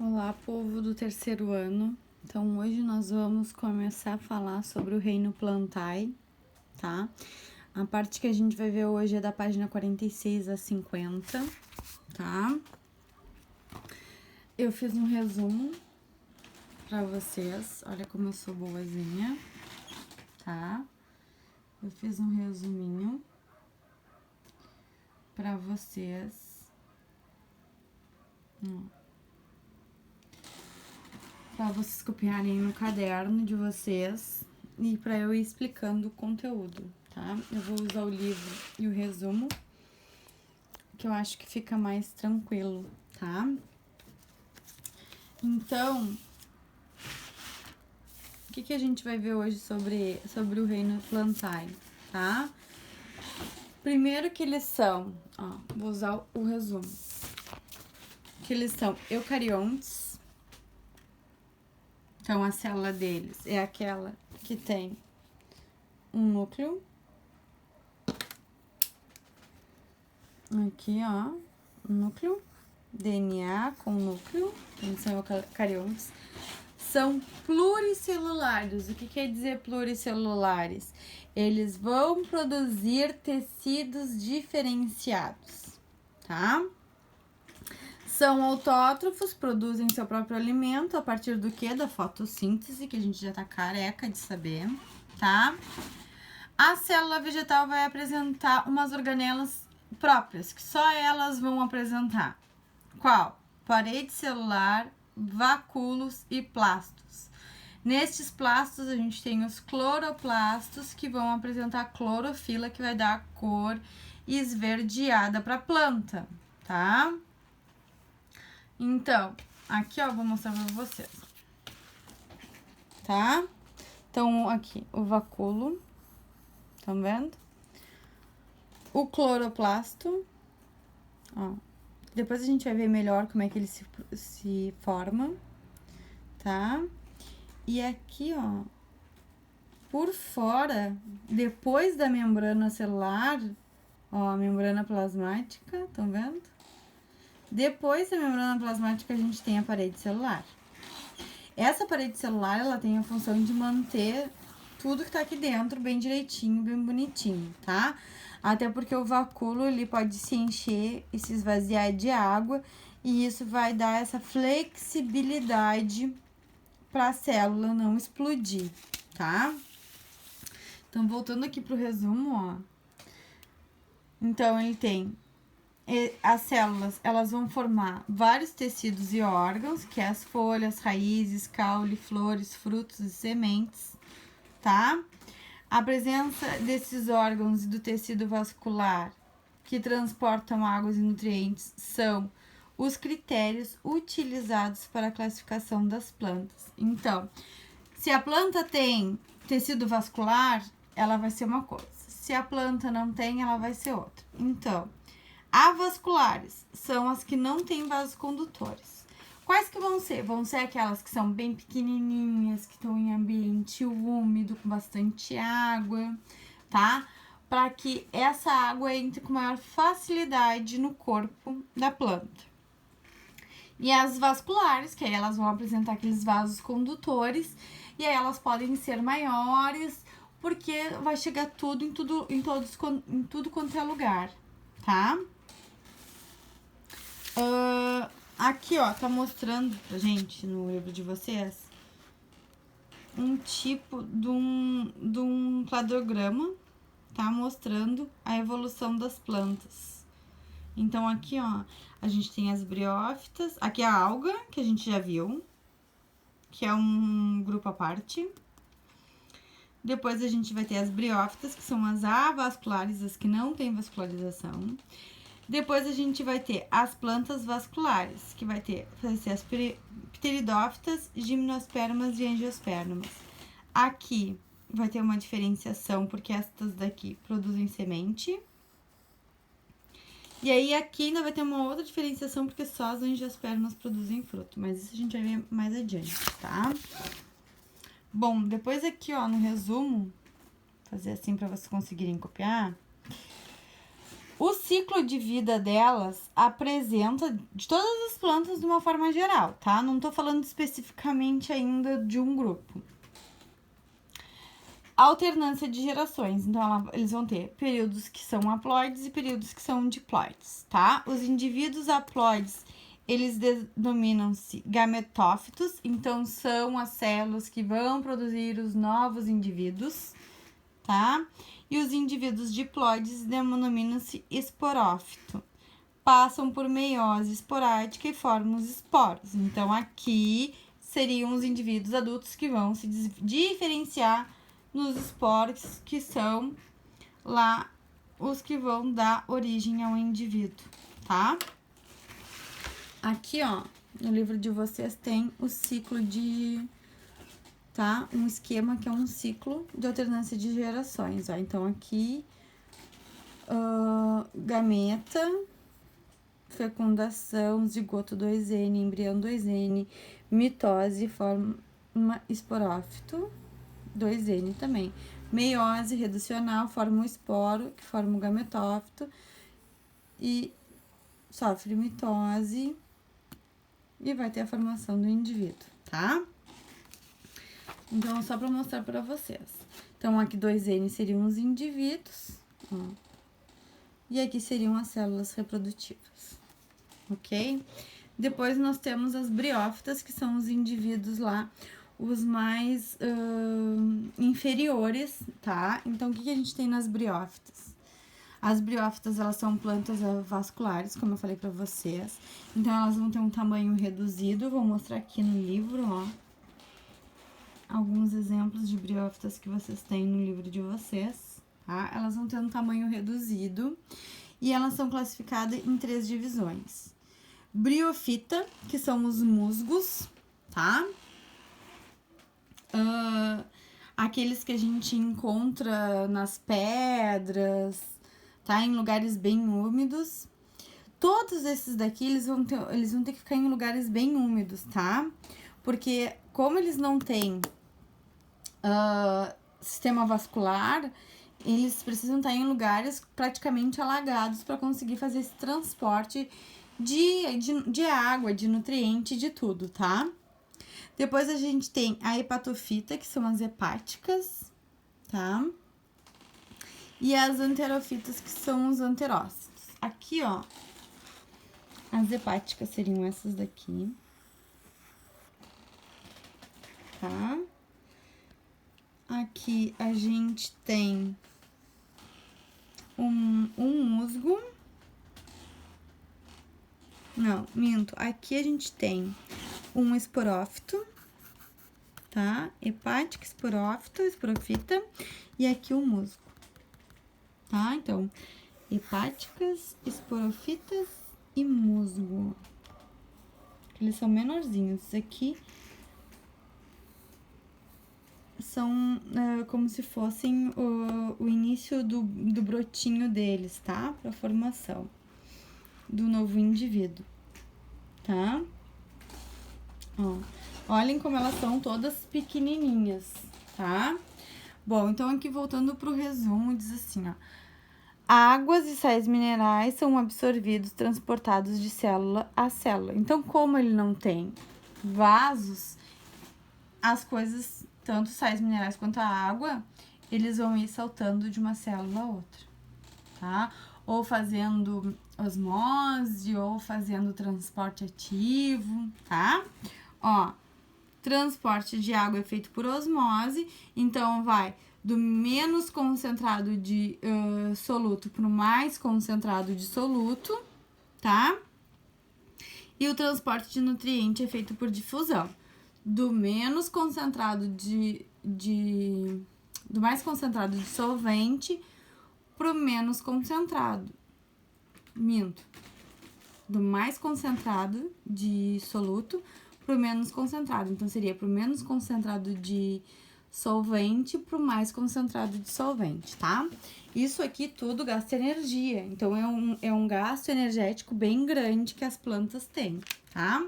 Olá, povo do terceiro ano. Então, hoje nós vamos começar a falar sobre o reino Plantae, tá? A parte que a gente vai ver hoje é da página 46 a 50, tá? Eu fiz um resumo pra vocês. Olha como eu sou boazinha, tá? Eu fiz um resuminho pra vocês. Para vocês copiarem no caderno de vocês e para eu ir explicando o conteúdo, tá? Eu vou usar o livro e o resumo, que eu acho que fica mais tranquilo, tá? Então, o que a gente vai ver hoje sobre o reino Plantae, tá? Primeiro que eles são, vou usar o resumo, que eles são eucariontes. Então, a célula deles é aquela que tem um núcleo. Aqui, ó, núcleo, DNA com núcleo, eles são eucariontes. São pluricelulares. O que quer dizer pluricelulares? Eles vão produzir tecidos diferenciados, tá? São autótrofos, produzem seu próprio alimento a partir do quê? Da fotossíntese, que a gente já tá careca de saber, tá? A célula vegetal vai apresentar umas organelas próprias, que só elas vão apresentar. Qual? Parede celular, vacúolos e plastos. Nestes plastos, a gente tem os cloroplastos, que vão apresentar clorofila, que vai dar a cor esverdeada para a planta, tá? Então, aqui, ó, vou mostrar para vocês, tá? Então, aqui, o vacúolo, estão vendo? O cloroplasto, ó, depois a gente vai ver melhor como é que ele se forma, tá? E aqui, ó, por fora, depois da membrana celular, ó, a membrana plasmática, estão vendo? Depois da membrana plasmática, a gente tem a parede celular. Essa parede celular, ela tem a função de manter tudo que tá aqui dentro bem direitinho, bem bonitinho, tá? Até porque o vacúolo, ele pode se encher e se esvaziar de água, e isso vai dar essa flexibilidade para a célula não explodir, tá? Então, voltando aqui pro resumo, ó. Então, ele tem as células, elas vão formar vários tecidos e órgãos, que é as folhas, raízes, caule, flores, frutos e sementes, tá? A presença desses órgãos e do tecido vascular que transportam águas e nutrientes são os critérios utilizados para a classificação das plantas. Então, se a planta tem tecido vascular, ela vai ser uma coisa. Se a planta não tem, ela vai ser outra. Então, avasculares são as que não têm vasos condutores. Quais que vão ser? Vão ser aquelas que são bem pequenininhas, que estão em ambiente úmido, com bastante água, tá? Para que essa água entre com maior facilidade no corpo da planta. E as vasculares, que aí elas vão apresentar aqueles vasos condutores, e aí elas podem ser maiores, porque vai chegar tudo em tudo quanto é lugar, tá? Aqui, ó, tá mostrando pra gente no livro de vocês um tipo de um cladograma, tá? Mostrando a evolução das plantas. Então, aqui, ó, a gente tem as briófitas. Aqui a alga, que a gente já viu, que é um grupo à parte. Depois a gente vai ter as briófitas, que são as avasculares, as que não têm vascularização. Depois a gente vai ter as plantas vasculares, que vai ser as pteridófitas, gimnospermas e angiospermas. Aqui vai ter uma diferenciação, porque estas daqui produzem semente. E aí aqui ainda vai ter uma outra diferenciação, porque só as angiospermas produzem fruto. Mas isso a gente vai ver mais adiante, tá? Bom, depois aqui, ó, no resumo, fazer assim pra vocês conseguirem copiar. O ciclo de vida delas apresenta de todas as plantas de uma forma geral, tá? Não tô falando especificamente ainda de um grupo. Alternância de gerações. Então, eles vão ter períodos que são haploides e períodos que são diploides, tá? Os indivíduos haploides, eles denominam-se gametófitos. Então, são as células que vão produzir os novos indivíduos, tá? E os indivíduos diploides denominam-se esporófito. Passam por meiose esporádica e formam os esporos. Então, aqui seriam os indivíduos adultos que vão se diferenciar nos esporos, que são lá os que vão dar origem ao indivíduo, tá? Aqui, ó, no livro de vocês tem o ciclo de, tá? Um esquema que é um ciclo de alternância de gerações, ó. Então, aqui, gameta, fecundação, zigoto 2N, embrião 2N, mitose, forma esporófito, 2N também. Meiose reducional, forma o esporo, que forma o gametófito, e sofre mitose, e vai ter a formação do indivíduo, tá? Então, só para mostrar para vocês. Então, aqui 2N seriam os indivíduos, ó, e aqui seriam as células reprodutivas, ok? Depois, nós temos as briófitas, que são os indivíduos lá, os mais inferiores, tá? Então, o que a gente tem nas briófitas? As briófitas, elas são plantas vasculares, como eu falei pra vocês. Então, elas vão ter um tamanho reduzido. Vou mostrar aqui no livro, ó, alguns exemplos de briófitas que vocês têm no livro de vocês, tá? Elas vão ter um tamanho reduzido e elas são classificadas em 3 divisões. Briofita, que são os musgos, tá? Aqueles que a gente encontra nas pedras, tá? Em lugares bem úmidos. Todos esses daqui, eles vão ter que ficar em lugares bem úmidos, tá? Porque como eles não têm sistema vascular, eles precisam estar em lugares praticamente alagados para conseguir fazer esse transporte de água, de nutriente, de tudo, tá? Depois a gente tem a hepatofita, que são as hepáticas, tá? E as anterofitas, que são os anterócitos. Aqui, ó, as hepáticas seriam essas daqui, tá? Aqui a gente tem um musgo. Não, minto. Aqui a gente tem um esporófito, tá? Hepática, esporófito, esporofita, e aqui o musgo, tá? Então, hepáticas, esporofitas e musgo. Eles são menorzinhos. Isso aqui são como se fossem o início do brotinho deles, tá? Pra formação do novo indivíduo, tá? Ó, olhem como elas são todas pequenininhas, tá? Bom, então aqui voltando pro resumo, diz assim, ó. Águas e sais minerais são absorvidos, transportados de célula a célula. Então, como ele não tem vasos, as coisas, tanto sais minerais quanto a água, eles vão ir saltando de uma célula a outra, tá? Ou fazendo osmose, ou fazendo transporte ativo, tá? Ó, transporte de água é feito por osmose, então vai do menos concentrado de soluto para o mais concentrado de soluto, tá? E o transporte de nutriente é feito por difusão, do menos concentrado do mais concentrado de solvente pro menos concentrado. Minto. Do mais concentrado de soluto pro menos concentrado. Então, seria pro menos concentrado de solvente pro mais concentrado de solvente, tá? Isso aqui tudo gasta energia. Então, é um gasto energético bem grande que as plantas têm, tá?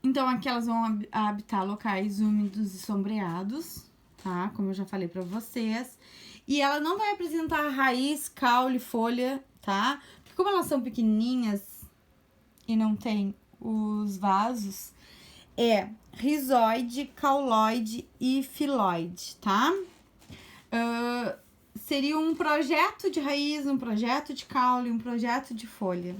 Então, aqui elas vão habitar locais úmidos e sombreados, tá? Como eu já falei pra vocês. E ela não vai apresentar raiz, caule, folha, tá? Porque como elas são pequenininhas e não tem os vasos, é rizoide, cauloide e filoide, tá? Seria um projeto de raiz, um projeto de caule, um projeto de folha,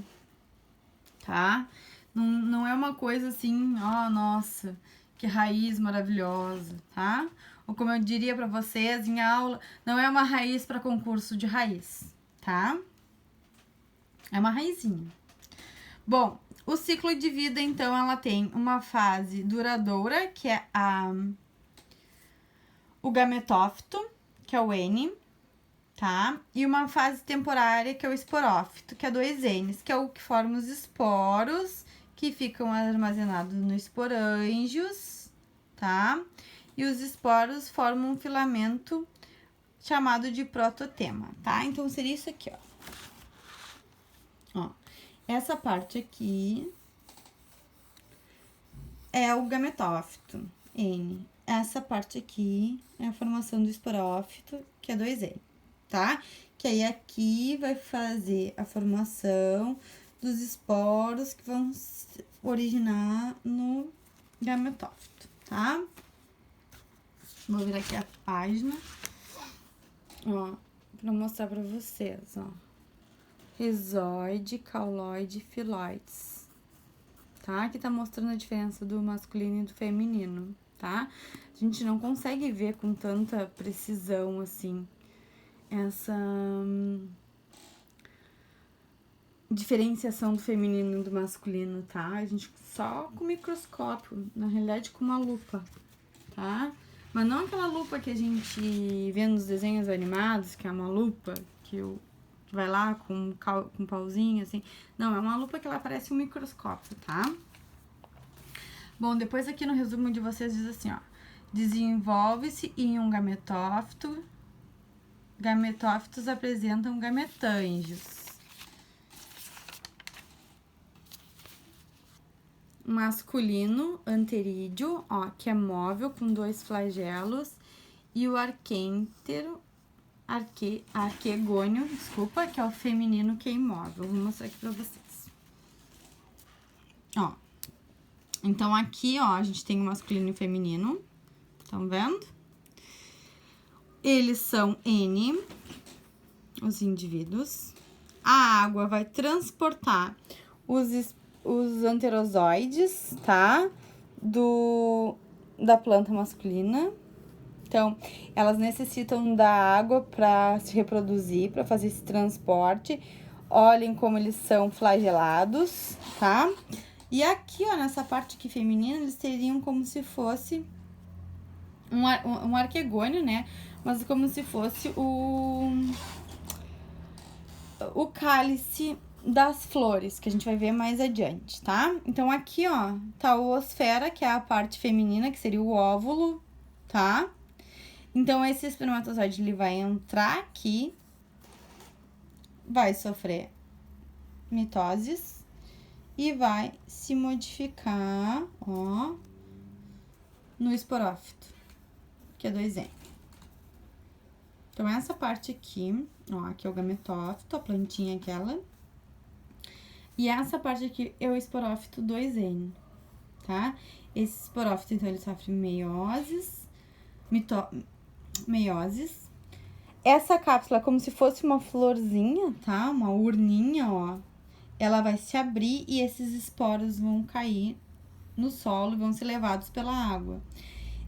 tá? Não é uma coisa assim, ó, nossa, que raiz maravilhosa, tá? Ou como eu diria pra vocês em aula, não é uma raiz para concurso de raiz, tá? É uma raizinha. Bom, o ciclo de vida, então, ela tem uma fase duradoura, que é o gametófito, que é o N, tá? E uma fase temporária, que é o esporófito, que é 2 Ns, que é o que forma os esporos, que ficam armazenados no esporângios, tá? E os esporos formam um filamento chamado de prototema, tá? Então, seria isso aqui, ó. Essa parte aqui é o gametófito, N. Essa parte aqui é a formação do esporófito, que é 2N, tá? Que aí aqui vai fazer a formação dos esporos que vão se originar no gametófito, tá? Vou virar aqui a página, ó, pra mostrar pra vocês, ó. Rizoide, cauloide, filoides, tá? Aqui tá mostrando a diferença do masculino e do feminino, tá? A gente não consegue ver com tanta precisão, assim, essa diferenciação do feminino e do masculino, tá? A gente só com microscópio, na realidade com uma lupa, tá? Mas não aquela lupa que a gente vê nos desenhos animados, que é uma lupa que vai lá com um pauzinho, assim. Não, é uma lupa que ela parece um microscópio, tá? Bom, depois aqui no resumo de vocês diz assim, ó. Desenvolve-se em um gametófito. Gametófitos apresentam gametângios. Masculino, anterídeo, ó, que é móvel com 2 flagelos. E o arquêntero, arquegônio, desculpa, que é o feminino, que é imóvel. Vou mostrar aqui pra vocês. Ó. Então, aqui, ó, a gente tem o masculino e o feminino. Estão vendo? Eles são N, os indivíduos. A água vai transportar os anterozoides, tá? Da planta masculina. Então, elas necessitam da água para se reproduzir, para fazer esse transporte. Olhem como eles são flagelados, tá? E aqui, ó, nessa parte aqui feminina, eles teriam como se fosse um arquegônio, né? Mas como se fosse o cálice das flores, que a gente vai ver mais adiante, tá? Então, aqui, ó, tá a oosfera, que é a parte feminina, que seria o óvulo, tá? Então, esse espermatozoide, ele vai entrar aqui, vai sofrer mitoses e vai se modificar, ó, no esporófito, que é 2N. Então, essa parte aqui, ó, aqui é o gametófito, a plantinha aquela. E essa parte aqui é o esporófito 2N, tá? Esse esporófito, então, ele sofre meioses. Essa cápsula é como se fosse uma florzinha, tá? Uma urninha, ó. Ela vai se abrir e esses esporos vão cair no solo e vão ser levados pela água.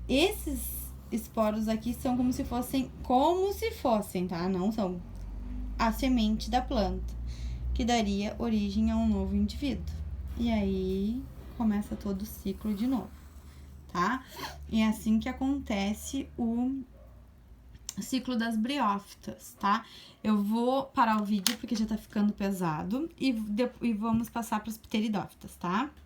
Esses esporos aqui são como se fossem, tá? Não são a semente da planta, que daria origem a um novo indivíduo. E aí, começa todo o ciclo de novo, tá? E é assim que acontece o ciclo das briófitas, tá? Eu vou parar o vídeo porque já tá ficando pesado e vamos passar para as pteridófitas, tá?